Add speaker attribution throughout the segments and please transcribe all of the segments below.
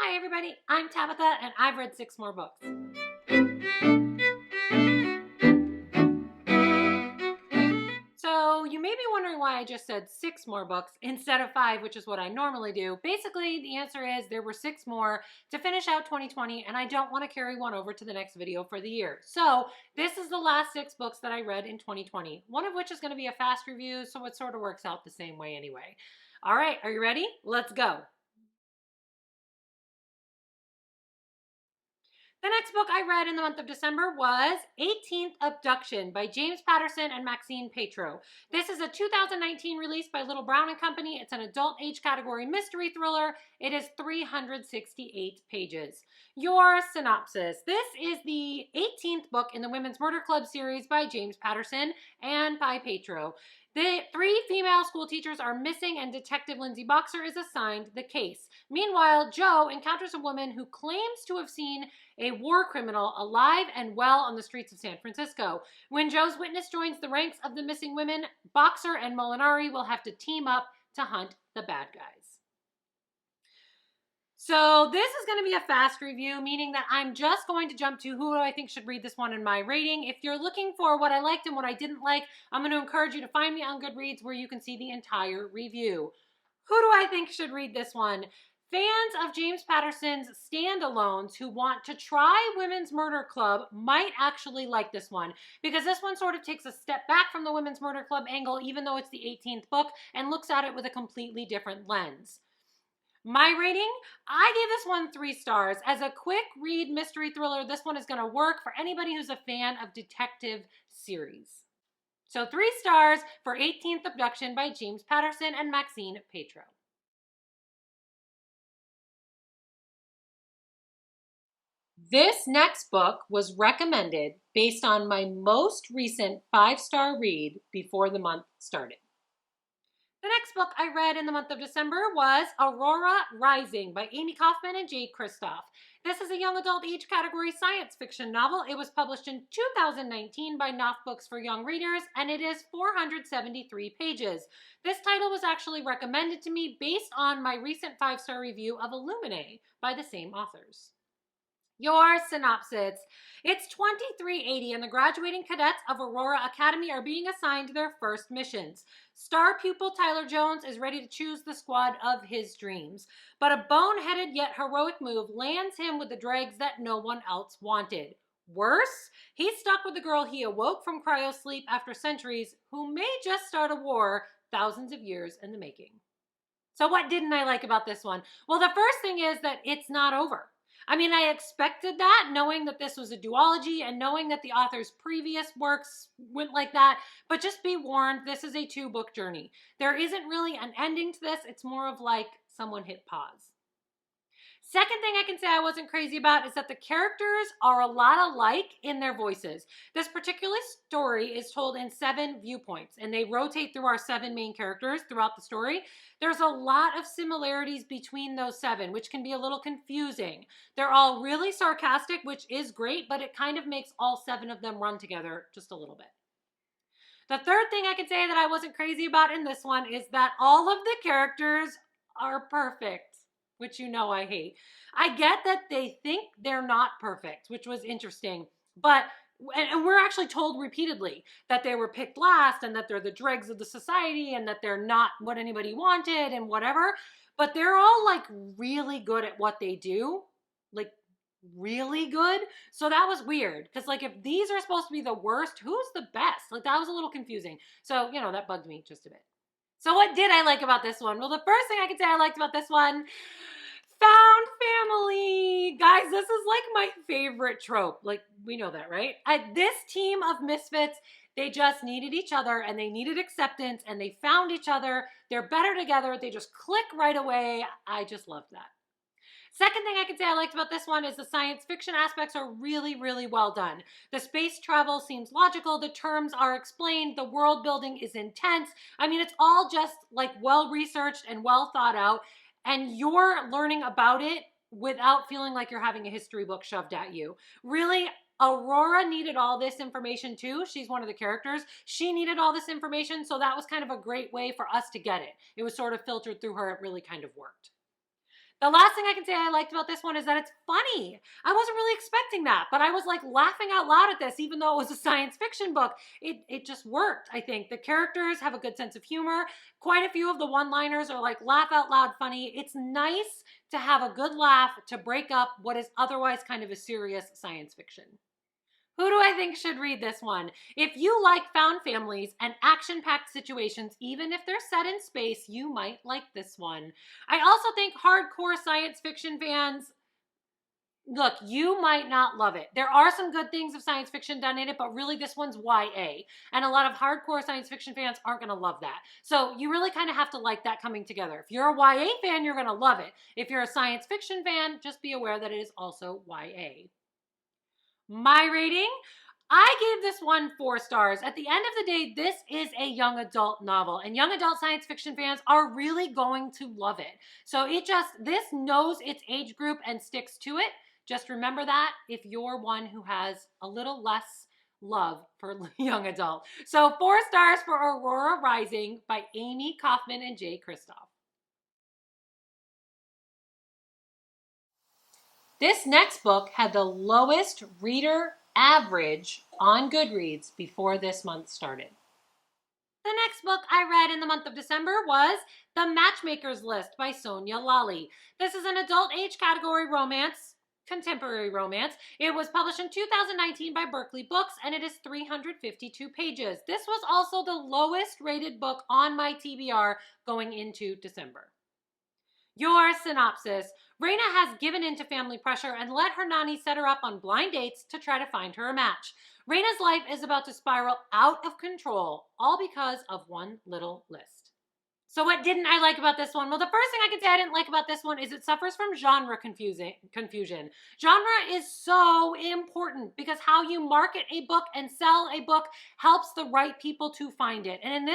Speaker 1: Hi everybody, I'm Tabitha and I've read 6 more books. So you may be wondering why I just said 6 more books instead of 5, which is what I normally do. Basically, the answer is there were 6 more to finish out 2020 and I don't want to carry one over to the next video for the year. So this is the last 6 books that I read in 2020, one of which is going to be a fast review, so it sort of works out the same way anyway. All right, are you ready? Let's go. The next book I read in the month of December was 18th Abduction by James Patterson and Maxine Petro. This is a 2019 release by Little Brown & Company. It's an adult age category mystery thriller. It is 368 pages. Your synopsis. This is the 18th book in the Women's Murder Club series by James Patterson and by Petro. The 3 female school teachers are missing and Detective Lindsay Boxer is assigned the case. Meanwhile, Joe encounters a woman who claims to have seen a war criminal alive and well on the streets of San Francisco. When Joe's witness joins the ranks of the missing women, Boxer and Molinari will have to team up to hunt the bad guys. So this is going to be a fast review, meaning that I'm just going to jump to who do I think should read this one in my rating. If you're looking for what I liked and what I didn't like, I'm going to encourage you to find me on Goodreads where you can see the entire review. Who do I think should read this one? Fans of James Patterson's standalones who want to try Women's Murder Club might actually like this one, because this one sort of takes a step back from the Women's Murder Club angle, even though it's the 18th book, and looks at it with a completely different lens. My rating, I gave this one 3 stars. As a quick read mystery thriller, this one is going to work for anybody who's a fan of detective series. So 3 stars for 18th Abduction by James Patterson and Maxine Petro. This next book was recommended based on my most recent 5-star read before the month started. The next book I read in the month of December was Aurora Rising by Amie Kaufman and Kristoff. This is a young adult age category science fiction novel. It was published in 2019 by Knopf Books for Young Readers, and it is 473 pages. This title was actually recommended to me based on my recent 5-star review of Illuminae by the same authors. Your synopsis. It's 2380 and the graduating cadets of Aurora Academy are being assigned their first missions. Star pupil Tyler Jones is ready to choose the squad of his dreams. But a boneheaded yet heroic move lands him with the dregs that no one else wanted. Worse, he's stuck with the girl he awoke from cryosleep after centuries, who may just start a war thousands of years in the making. So what didn't I like about this one? Well, the first thing is that it's not over. I mean, I expected that, knowing that this was a duology and knowing that the author's previous works went like that, but just be warned, this is a 2-book journey. There isn't really an ending to this. It's more of like someone hit pause. Second thing I can say I wasn't crazy about is that the characters are a lot alike in their voices. This particular story is told in 7 viewpoints, and they rotate through our 7 main characters throughout the story. There's a lot of similarities between those 7, which can be a little confusing. They're all really sarcastic, which is great, but it kind of makes all 7 of them run together just a little bit. The third thing I can say that I wasn't crazy about in this one is that all of the characters are perfect, which you know I hate. I get that they think they're not perfect, which was interesting, but and we're actually told repeatedly that they were picked last and that they're the dregs of the society and that they're not what anybody wanted and whatever, but they're all like really good at what they do, like really good. So that was weird, because like if these are supposed to be the worst, who's the best? Like that was a little confusing. So, you know, that bugged me just a bit. So what did I like about this one? Well, the first thing I can say I liked about this one, found family. Guys, this is like my favorite trope. Like, we know that, right? This team of misfits, they just needed each other and they needed acceptance and they found each other. They're better together. They just click right away. I just loved that. Second thing I can say I liked about this one is the science fiction aspects are really, really well done. The space travel seems logical. The terms are explained. The world building is intense. I mean, it's all just like well researched and well thought out. And you're learning about it without feeling like you're having a history book shoved at you. Really, Aurora needed all this information too. She's one of the characters. She needed all this information, so that was kind of a great way for us to get it. It was sort of filtered through her. It really kind of worked. The last thing I can say I liked about this one is that it's funny. I wasn't really expecting that, but I was like laughing out loud at this, even though it was a science fiction book. It just worked, I think. The characters have a good sense of humor. Quite a few of the one-liners are like laugh out loud funny. It's nice to have a good laugh to break up what is otherwise kind of a serious science fiction. Who do I think should read this one? If you like found families and action-packed situations, even if they're set in space, you might like this one. I also think hardcore science fiction fans, look, you might not love it. There are some good things of science fiction done in it, but really this one's YA. And a lot of hardcore science fiction fans aren't going to love that. So you really kind of have to like that coming together. If you're a YA fan, you're going to love it. If you're a science fiction fan, just be aware that it is also YA. My rating, I gave this one 4 stars. At the end of the day, this is a young adult novel, and young adult science fiction fans are really going to love it. So this knows its age group and sticks to it. Just remember that if you're one who has a little less love for young adult. So 4 stars for Aurora Rising by Amie, Kaufman, and J. Kristoff. This next book had the lowest reader average on Goodreads before this month started. The next book I read in the month of December was The Matchmaker's List by Sonya Lalli. This is an adult age category romance, contemporary romance. It was published in 2019 by Berkeley Books, and it is 352 pages. This was also the lowest rated book on my TBR going into December. Your synopsis. Raina has given in to family pressure and let her nanny set her up on blind dates to try to find her a match. Raina's life is about to spiral out of control, all because of one little list. So what didn't I like about this one? Well, the first thing I can say I didn't like about this one is it suffers from genre confusion. Genre is so important because how you market a book and sell a book helps the right people to find it. And in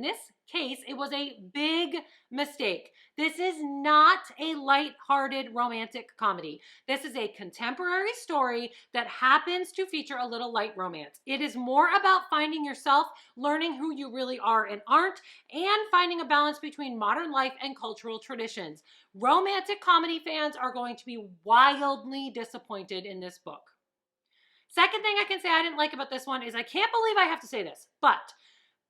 Speaker 1: this case, it was a big mistake. This is not a light-hearted romantic comedy. This is a contemporary story that happens to feature a little light romance. It is more about finding yourself, learning who you really are and aren't, and finding a balance between modern life and cultural traditions. Romantic comedy fans are going to be wildly disappointed in this book. Second thing I can say I didn't like about this one is I can't believe I have to say this, but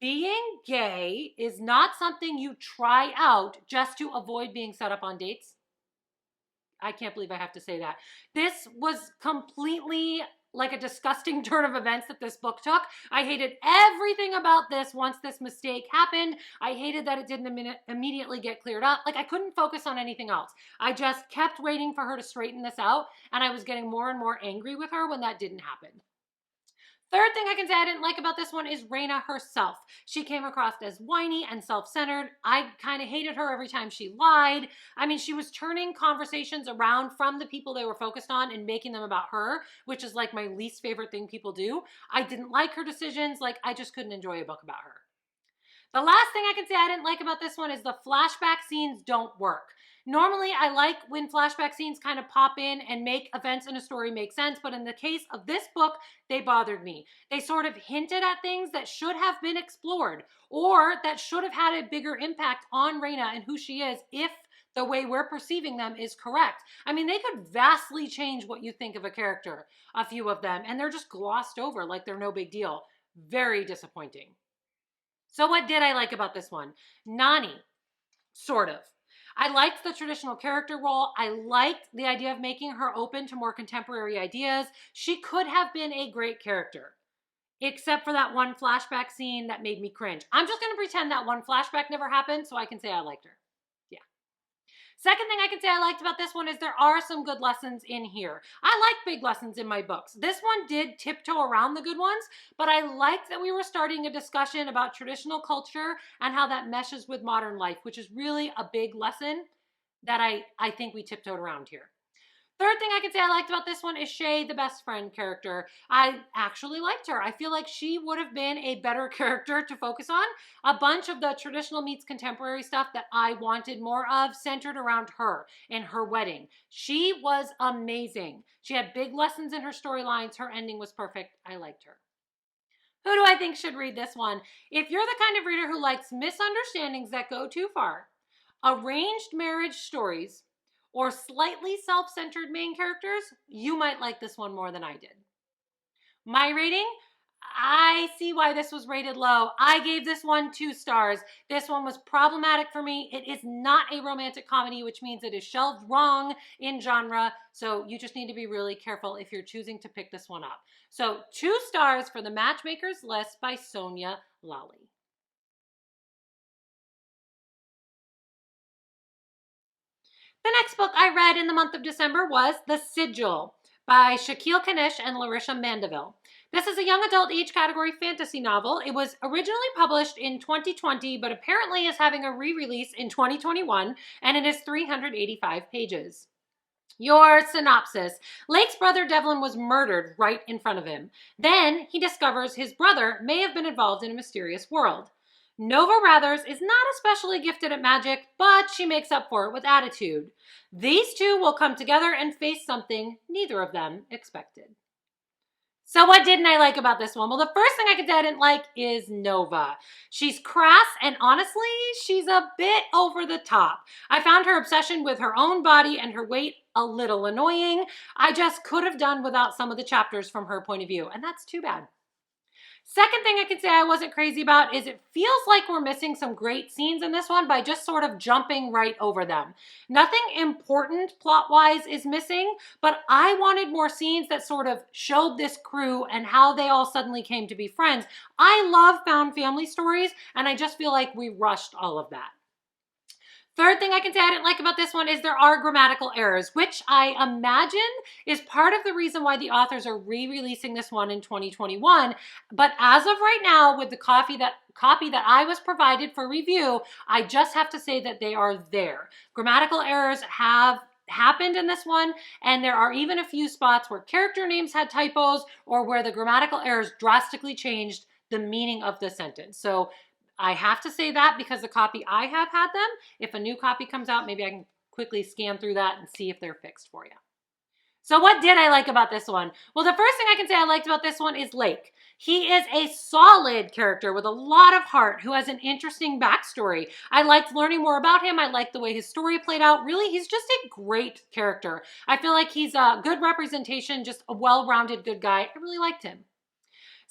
Speaker 1: being gay is not something you try out just to avoid being set up on dates. I can't believe I have to say that. This was completely like a disgusting turn of events that this book took. I hated everything about this once this mistake happened. I hated that it didn't immediately get cleared up. Like I couldn't focus on anything else. I just kept waiting for her to straighten this out, and I was getting more and more angry with her when that didn't happen. Third thing I can say I didn't like about this one is Raina herself. She came across as whiny and self-centered. I kind of hated her every time she lied. I mean, she was turning conversations around from the people they were focused on and making them about her, which is like my least favorite thing people do. I didn't like her decisions. Like, I just couldn't enjoy a book about her. The last thing I can say I didn't like about this one is the flashback scenes don't work. Normally, I like when flashback scenes kind of pop in and make events in a story make sense, but in the case of this book, they bothered me. They sort of hinted at things that should have been explored or that should have had a bigger impact on Raina and who she is if the way we're perceiving them is correct. I mean, they could vastly change what you think of a character, a few of them, and they're just glossed over like they're no big deal. Very disappointing. So what did I like about this one? Nani, sort of. I liked the traditional character role. I liked the idea of making her open to more contemporary ideas. She could have been a great character, except for that one flashback scene that made me cringe. I'm just going to pretend that one flashback never happened so I can say I liked her. Yeah. Second thing I can say I liked about this one is there are some good lessons in here. I like big lessons in my books. This one did tiptoe around the good ones, but I liked that we were starting a discussion about traditional culture and how that meshes with modern life, which is really a big lesson that I think we tiptoed around here. Third thing I can say I liked about this one is Shay, the best friend character. I actually liked her. I feel like she would have been a better character to focus on. A bunch of the traditional meets contemporary stuff that I wanted more of centered around her and her wedding. She was amazing. She had big lessons in her storylines. Her ending was perfect. I liked her. Who do I think should read this one? If you're the kind of reader who likes misunderstandings that go too far, arranged marriage stories, or slightly self-centered main characters, you might like this one more than I did. My rating, I see why this was rated low. I gave this one 2 stars. This one was problematic for me. It is not a romantic comedy, which means it is shelved wrong in genre. So you just need to be really careful if you're choosing to pick this one up. So 2 stars for The Matchmaker's List by Sonya, Lalli. The next book I read in the month of December was The Sigil by Shakeil, Kanish, and Larissa Mandeville. This is a young adult age category fantasy novel. It was originally published in 2020, but apparently is having a re-release in 2021, and it is 385 pages. Your synopsis. Lake's brother Devlin was murdered right in front of him. Then he discovers his brother may have been involved in a mysterious world. Nova Rathers is not especially gifted at magic, but she makes up for it with attitude. These two will come together and face something neither of them expected. So what didn't I like about this one? Well, the first thing I could say I didn't like is Nova. She's crass, and honestly, she's a bit over the top. I found her obsession with her own body and her weight a little annoying. I just could have done without some of the chapters from her point of view, and that's too bad. Second thing I can say I wasn't crazy about is it feels like we're missing some great scenes in this one by just sort of jumping right over them. Nothing important plot-wise is missing, but I wanted more scenes that sort of showed this crew and how they all suddenly came to be friends. I love found family stories, and I just feel like we rushed all of that. Third thing I can say I didn't like about this one is there are grammatical errors, which I imagine is part of the reason why the authors are re-releasing this one in 2021. But as of right now, with the copy that I was provided for review, I just have to say that they are there. Grammatical errors have happened in this one, and there are even a few spots where character names had typos or where the grammatical errors drastically changed the meaning of the sentence. So I have to say that because the copy I have had them. If a new copy comes out, maybe I can quickly scan through that and see if they're fixed for you. So what did I like about this one? Well, the first thing I can say I liked about this one is Lake. He is a solid character with a lot of heart who has an interesting backstory. I liked learning more about him. I liked the way his story played out. Really, he's just a great character. I feel like he's a good representation, just a well-rounded good guy. I really liked him.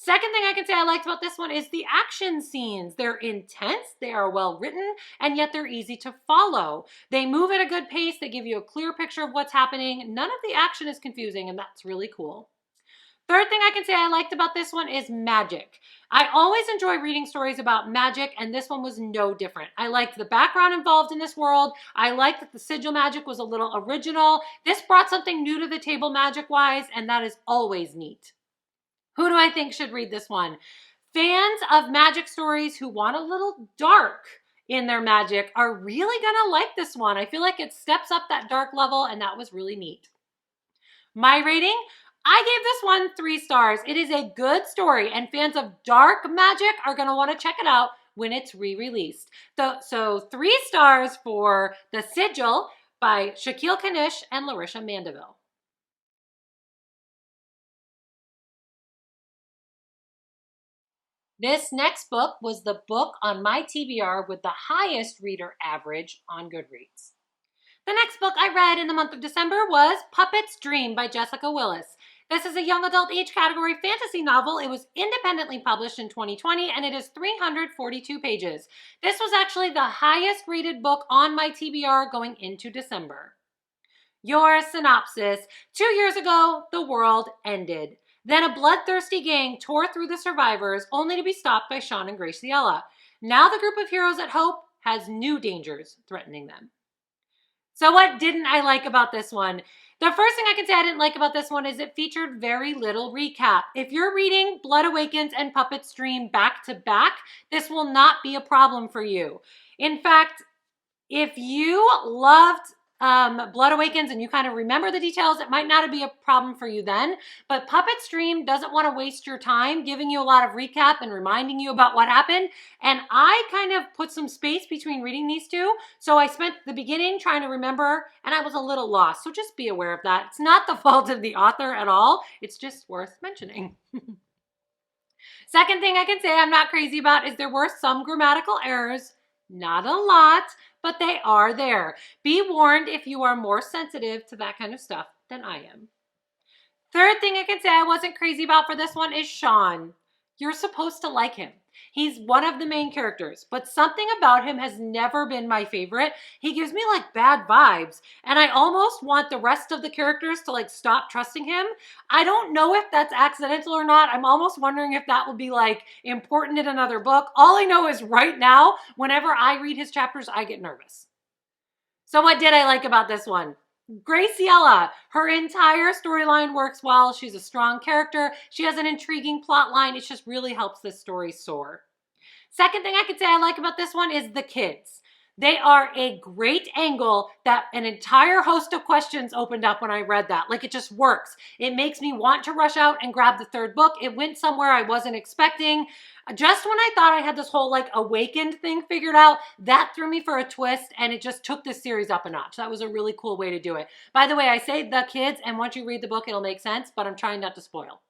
Speaker 1: Second thing I can say I liked about this one is the action scenes. They're intense, they are well written, and yet they're easy to follow. They move at a good pace, they give you a clear picture of what's happening. None of the action is confusing, and that's really cool. Third thing I can say I liked about this one is magic. I always enjoy reading stories about magic, and this one was no different. I liked the background involved in this world. I liked that the sigil magic was a little original. This brought something new to the table magic-wise, and that is always neat. Who do I think should read this one? Fans of magic stories who want a little dark in their magic are really gonna like this one. I feel like it steps up that dark level, and that was really neat. My rating? I gave this one 3 stars. It is a good story, and fans of dark magic are gonna wanna check it out when it's re-released. So 3 stars for The Sigil by Shakeil, Kanish, and Larissa Mandeville. This next book was the book on my TBR with the highest reader average on Goodreads. The next book I read in the month of December was Puppet's Dream by Jessaca Willis. This is a young adult age category fantasy novel. It was independently published in 2020, and it is 342 pages. This was actually the highest rated book on my TBR going into December. Your synopsis. 2 years ago, the world ended. Then a bloodthirsty gang tore through the survivors, only to be stopped by Sean and Graciela. Now the group of heroes at Hope has new dangers threatening them. So what didn't I like about this one? The first thing I can say I didn't like about this one is it featured very little recap. If you're reading Blood Awakens and Puppet's Dream back to back, this will not be a problem for you. In fact, if you loved Blood Awakens and you kind of remember the details, it might not be a problem for you then, but Puppet's Dream doesn't want to waste your time giving you a lot of recap and reminding you about what happened, and I kind of put some space between reading these two, so I spent the beginning trying to remember, and I was a little lost, so just be aware of that. It's not the fault of the author at all, it's just worth mentioning. Second thing I can say I'm not crazy about is there were some grammatical errors. Not a lot, but they are there. Be warned if you are more sensitive to that kind of stuff than I am. Third thing I can say I wasn't crazy about for this one is Sean. You're supposed to like him. He's one of the main characters, but something about him has never been my favorite. He gives me like bad vibes, and I almost want the rest of the characters to like stop trusting him. I don't know if that's accidental or not. I'm almost wondering if that will be like important in another book. All I know is right now, whenever I read his chapters, I get nervous. So what did I like about this one? Graciela. Her entire storyline works well. She's a strong character. She has an intriguing plot line. It just really helps this story soar. Second thing I could say I like about this one is the kids. They are a great angle that an entire host of questions opened up when I read that. Like, it just works. It makes me want to rush out and grab the third book. It went somewhere I wasn't expecting. Just when I thought I had this whole like awakened thing figured out, that threw me for a twist, and it just took this series up a notch. That was a really cool way to do it. By the way, I say the kids, and once you read the book, it'll make sense, but I'm trying not to spoil.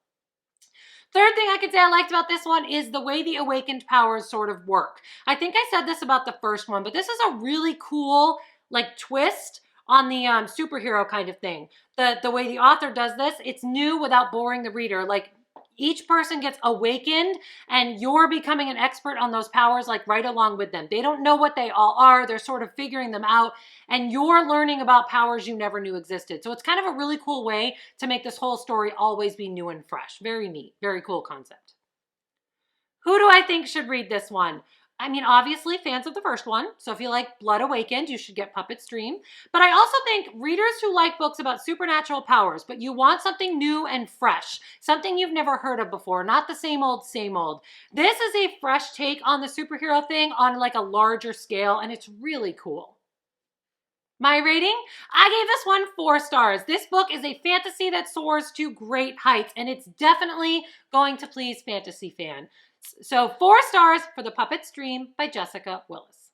Speaker 1: Third thing I could say I liked about this one is the way the awakened powers sort of work. I think I said this about the first one, but this is a really cool like twist on the superhero kind of thing. The way the author does this, it's new without boring the reader. Like, each person gets awakened and you're becoming an expert on those powers like right along with them. They don't know what they all are. They're sort of figuring them out, and you're learning about powers you never knew existed. So it's kind of a really cool way to make this whole story always be new and fresh. Very neat. Very cool concept. Who do I think should read this one? I mean, obviously fans of the first one. So if you like Blood Awakened, you should get Puppet Stream. But I also think readers who like books about supernatural powers, but you want something new and fresh, something you've never heard of before, not the same old, same old. This is a fresh take on the superhero thing on like a larger scale, and it's really cool. My rating? I gave this one 4 stars. This book is a fantasy that soars to great heights, and it's definitely going to please fantasy fan. So 4 stars for The Puppet Stream by Jessica Willis.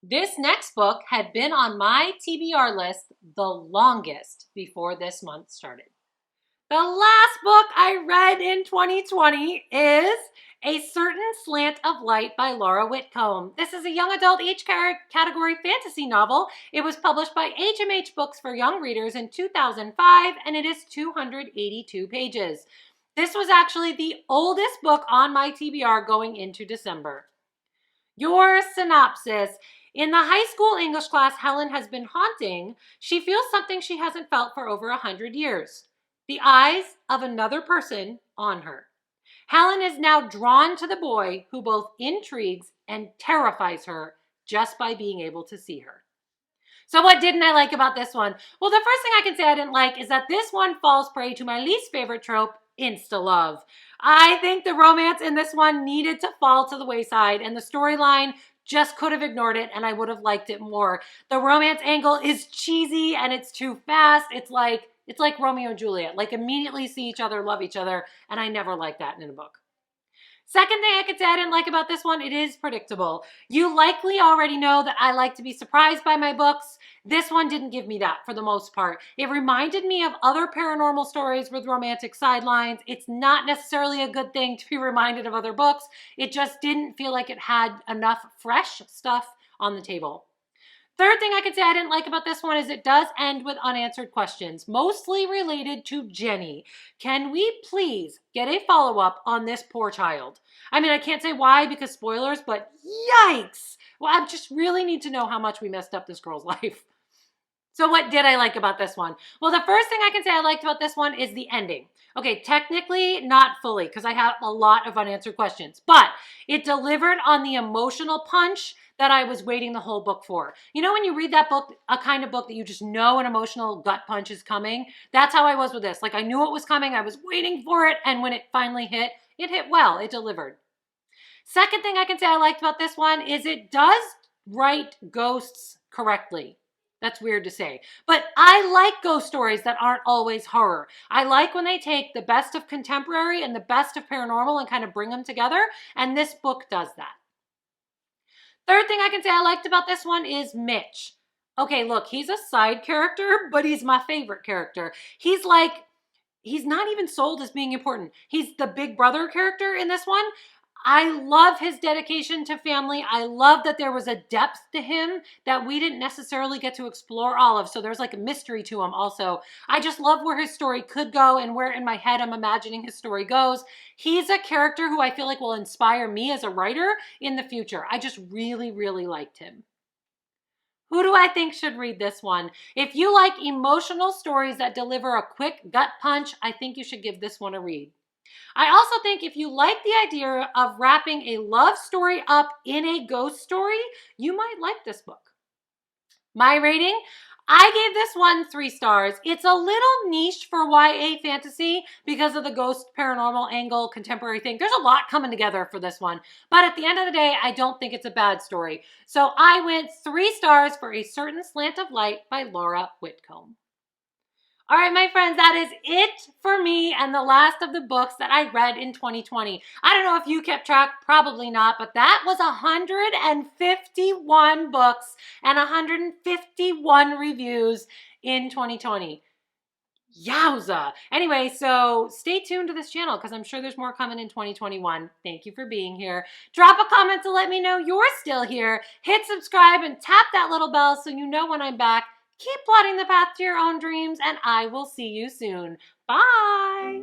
Speaker 1: This next book had been on my TBR list the longest before this month started. The last book I read in 2020 is A Certain Slant of Light by Laura Whitcomb. This is a young adult age category fantasy novel. It was published by HMH Books for Young Readers in 2005, and it is 282 pages. This was actually the oldest book on my TBR going into December. Your synopsis. In the high school English class Helen has been haunting, she feels something she hasn't felt for over 100 years. The eyes of another person on her. Helen is now drawn to the boy who both intrigues and terrifies her just by being able to see her. So what didn't I like about this one? Well, the first thing I can say I didn't like is that this one falls prey to my least favorite trope, insta-love. I think the romance in this one needed to fall to the wayside, and the storyline just could have ignored it, and I would have liked it more. The romance angle is cheesy and it's too fast. It's like Romeo and Juliet, like immediately see each other, love each other, and I never like that in a book. Second thing I could say I didn't like about this one, it is predictable. You likely already know that I like to be surprised by my books. This one didn't give me that for the most part. It reminded me of other paranormal stories with romantic sidelines. It's not necessarily a good thing to be reminded of other books. It just didn't feel like it had enough fresh stuff on the table. Third thing I could say I didn't like about this one is it does end with unanswered questions, mostly related to Jenny. Can we please get a follow-up on this poor child? I mean, I can't say why because spoilers, but yikes! Well, I just really need to know how much we messed up this girl's life. So what did I like about this one? Well, the first thing I can say I liked about this one is the ending. Okay, technically not fully because I have a lot of unanswered questions, but it delivered on the emotional punch that I was waiting the whole book for. You know when you read that book, a kind of book that you just know an emotional gut punch is coming? That's how I was with this. Like I knew it was coming, I was waiting for it, and when it finally hit, it hit well, it delivered. Second thing I can say I liked about this one is it does write ghosts correctly. That's weird to say. But I like ghost stories that aren't always horror. I like when they take the best of contemporary and the best of paranormal and kind of bring them together, and this book does that. Third thing I can say I liked about this one is Mitch. Okay, look, he's a side character, but he's my favorite character. He's not even sold as being important. He's the big brother character in this one. I love his dedication to family. I love that there was a depth to him that we didn't necessarily get to explore all of. So there's like a mystery to him also. I just love where his story could go and where in my head I'm imagining his story goes. He's a character who I feel like will inspire me as a writer in the future. I just really, really liked him. Who do I think should read this one? If you like emotional stories that deliver a quick gut punch, I think you should give this one a read. I also think if you like the idea of wrapping a love story up in a ghost story, you might like this book. My rating? I gave this one 3 stars. It's a little niche for YA fantasy because of the ghost paranormal angle contemporary thing. There's a lot coming together for this one. But at the end of the day, I don't think it's a bad story. So I went 3 stars for A Certain Slant of Light by Laura Whitcomb. All right, my friends, that is it for me and the last of the books that I read in 2020. I don't know if you kept track, probably not, but that was 151 books and 151 reviews in 2020. Yowza. Anyway, so stay tuned to this channel because I'm sure there's more coming in 2021. Thank you for being here. Drop a comment to let me know you're still here. Hit subscribe and tap that little bell so you know when I'm back. Keep plotting the path to your own dreams, and I will see you soon. Bye!